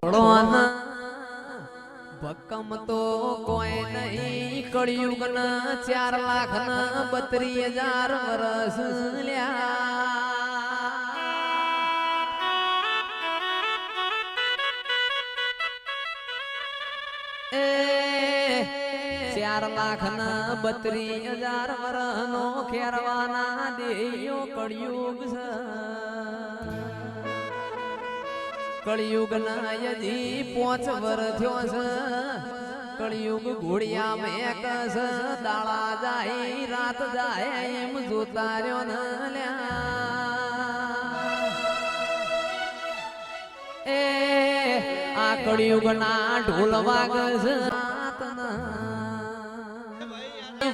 ભળવાના ભક્કમ તો કોઈ નહીં કળિયુગ ના 4,32,000 વર્ષ લ્યા એ 4,32,000 વર્ષનો ખેરવાના દેયો કળિયુગ છે કળિયુગ ના યજી 5 વર્ષ થયો છે કળિયુગ ઘોડિયા મેક છે દાળા જાય રાત જાય એમ જોતા રહ્યો ન લ્યા એ આ કળિયુગ ના ઢોલ વાગ છે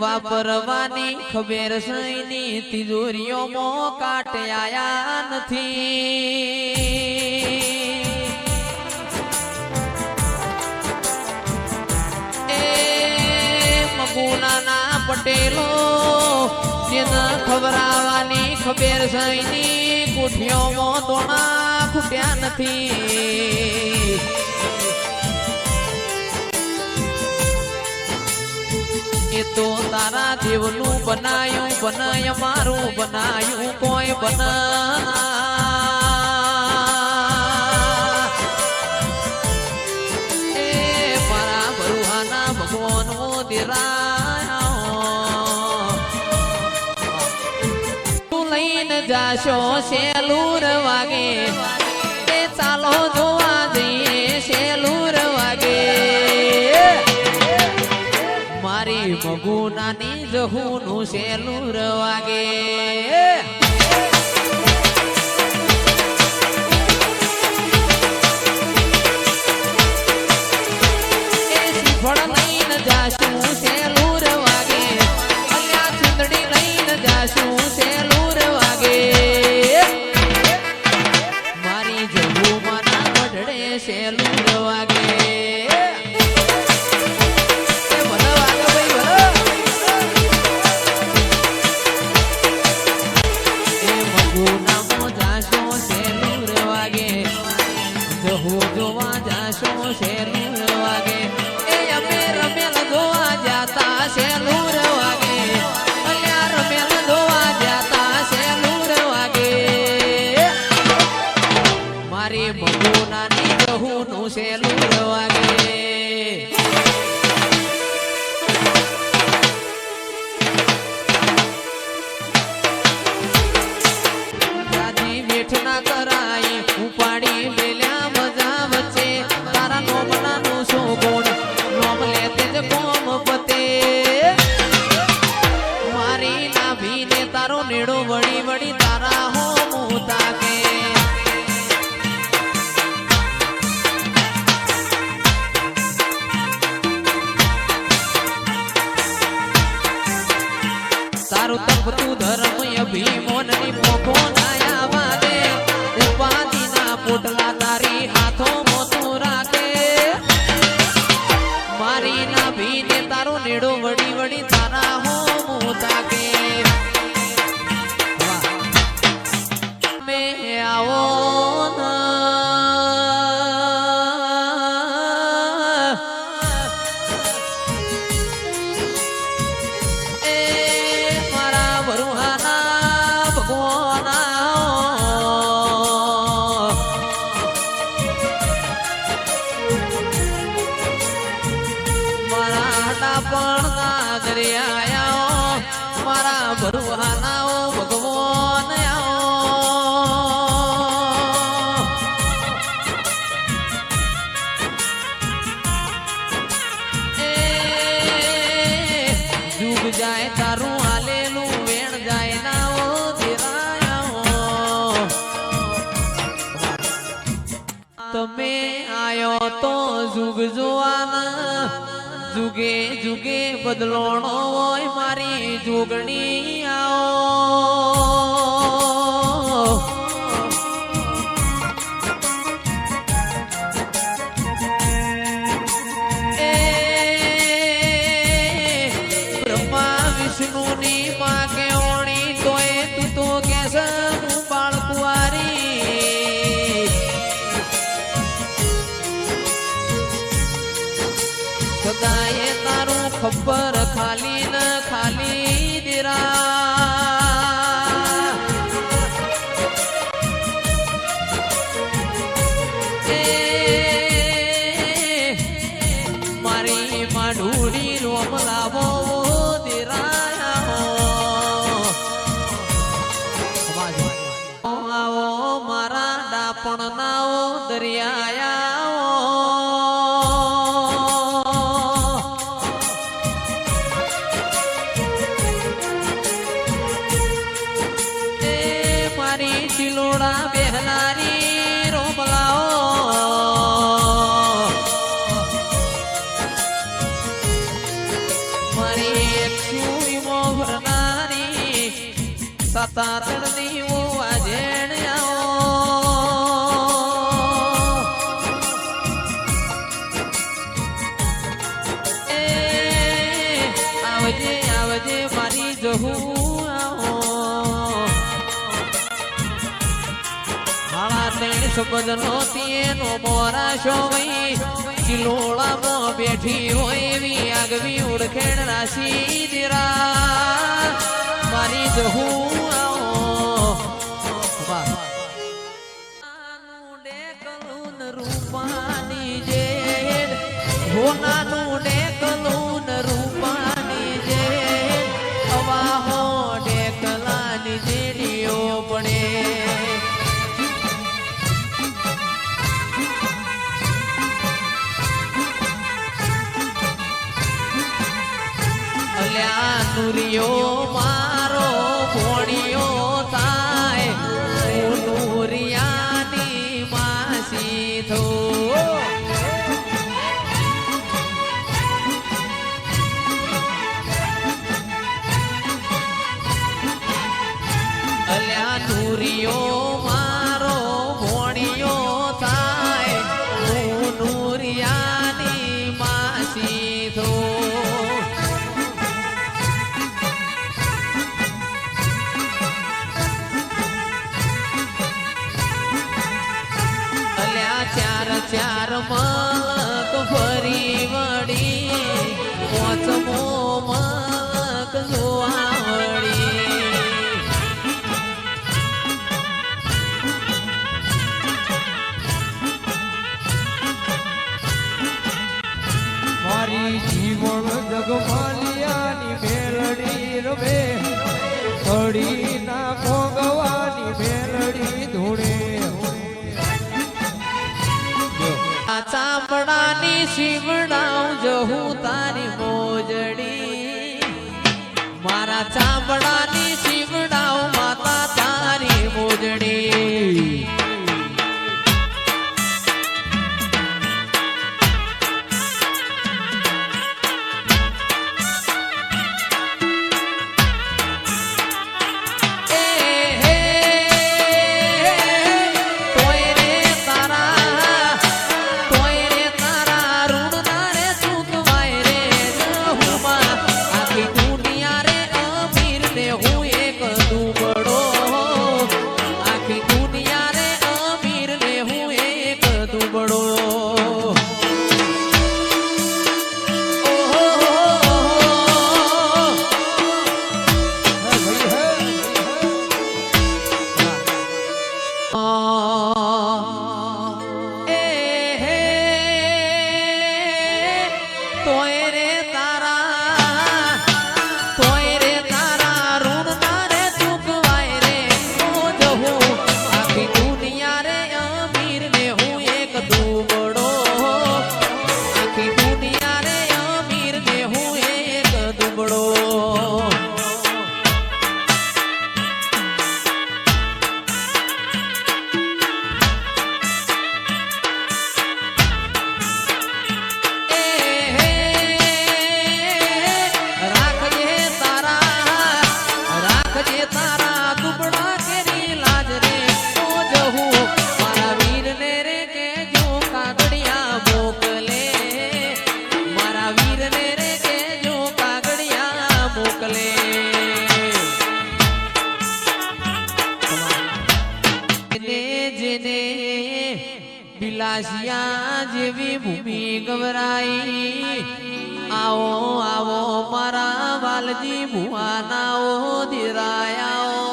વાપરવાની ખબર સઈની તિજોરીઓમાં કાટ આયા નથી ગુનાના પટેલો જેને ખબરાવાની ખબર સઈની કોઠીઓમાં દોણા ખૂટ્યા નથી એ તો તારા દેવનું બનાયું બનાય મારું બનાયું કોઈ બના એ મારા બરુહાના ભગવાન લઈને જાશો શેલુર વાગે એ ચાલો જોવા જઈએ શેલુર વાગે મારી મગુનાની જહુનું શેલુર વાગે તારું તપતું ધર્મ અભિમોનની પોખો નાયા વાદે ઉપાધિના પોટલા તારી હાથો મોતું રાખે મારી નાભીને તારો નેડો વડી વડી તારા હો મોતા કે મે આવો મારા ભરુહાનાઓ ભગવાન જુગ જાય તારું હાલેલું વેણ જાય નાઓ તમે આયો તો જુગ જોવાના જુગે જુગે બદલોણો હોય મારી જોગણી આવો એ બ્રહ્મા વિષ્ણુની માં કે ઓણી તોય તું તો કેસ હું બાળકુવારી સદાએ તારું ખબર ખાલી ન ખાલી દીરા મારી માઢુડી રોમ લાવો મારા ડાપણ નાઓ દરિયાયા મારી ચિલોડા બેહનારી રોમલાઓ મારી એકસુઈ મોહરનારી સતાતરની વાજેણ આવજે આવજે મારી જહું હાળા તેણ શબ્દનો તેનો મોરાશો વઈ કિલોળામાં બેઠી હોય એવી આગવી ઉડખેણ રાશી દીરા મારી જહું રૂપાની જે હોનાનું ડેકલું રૂપાની જે અવાહો ડેકલાની જેડીઓ પડે અલ્યા નુરિયો મારો ભોણિયો થાય નુરિયાની માસી થો અલ્યા નુરિયો મારો ભોણિયો થાય નુરિયાની માસી થો ચાર મલક ફરી વળી પોચમો મલક જોવા વળી મારી જીવન જગમાલિયાની મેલડી રમે ઘડી ના ભોગવાની મેલડી ધૂણે ચામડાની શિવડાવ જહું તારી મોજડી મારા ચામડાની શિવડાવ માતા તારી મોજડી હું પીલાશિયા જેવી ભૂમિ ગવરાઈ આવો આવો મારા વાલજી ભુવાનાઓ દિરાયાઓ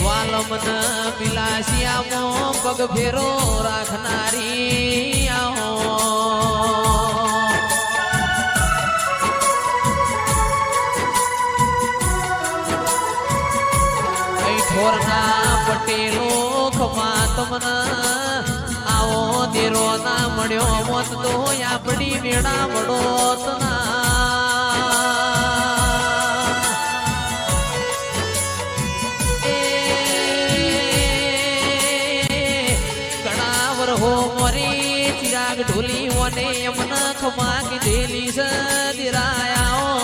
વાલમન પીલાશિયામાં પગ ફેરો રાખનારી આવો ઠોરના પટેલો ખમા તમના આવો દેરો ના મળ્યો મોત તો આપડી મેળા મળોત કણાવર હો મોરી ચિરાગ ઢોલી વને યમના ખમા કીધેલી સદિરાયાઓ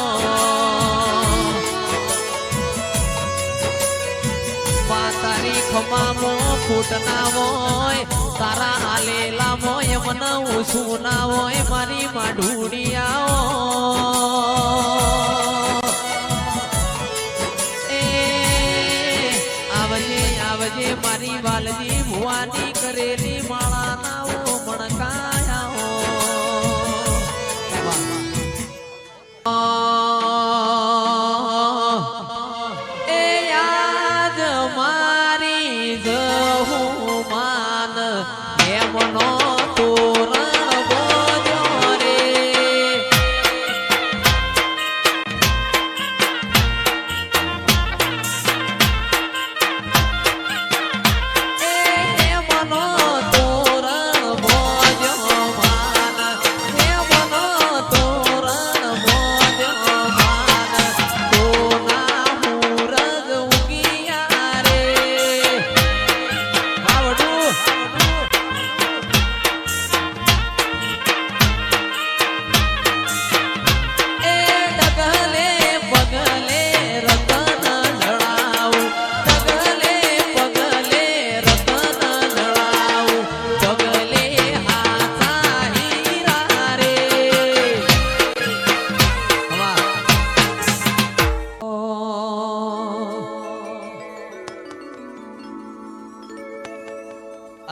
તારી ખમામો ફૂટ ના હોય તારા હાલેલા મોય મન ઉસું ના હોય મારી માઢુડિયાઓ આવજે આવજે મારી વાલજી ભુવાની કરેલી માળા નાઓ મણકાયાઓ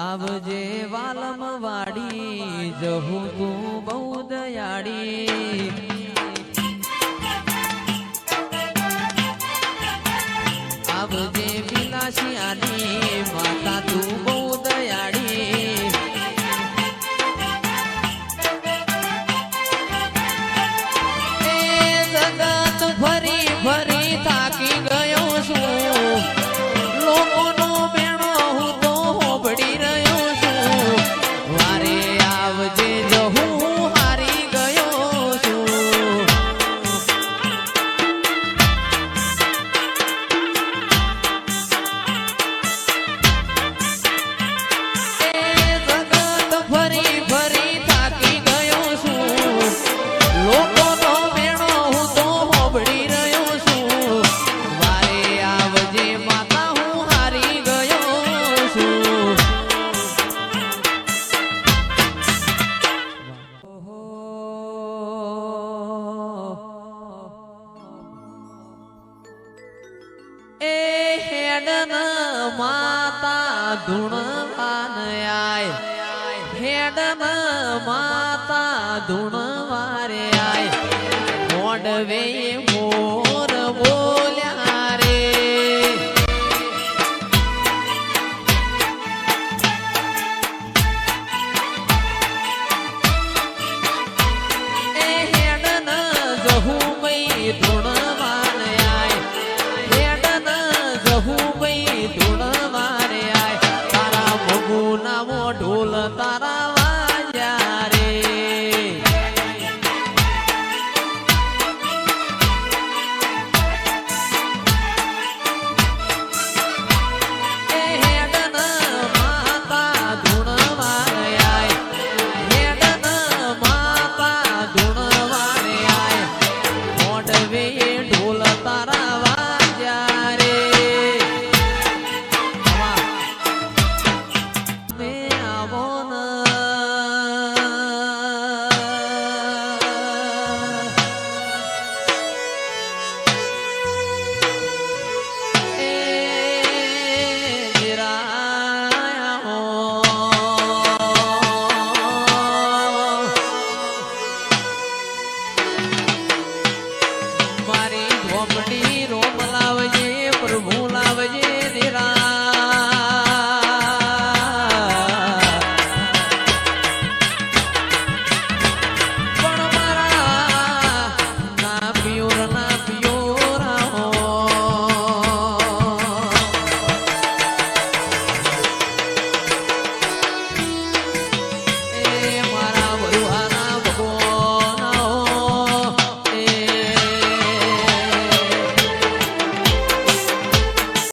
આવજે વાલમ વાડી જહું તું બહુ દયાળી આવજે પીલાશિયાની માતા તું બહુ દયાળી એ જગત ફરી ફરી થાકી ગયો છું લોકોનો માતા ધૂણવાન આય હેડન માતા ધૂણવારે આય મોડવે મોર બોલ્યા રે એ હેડન જહું મઈ ધૂણ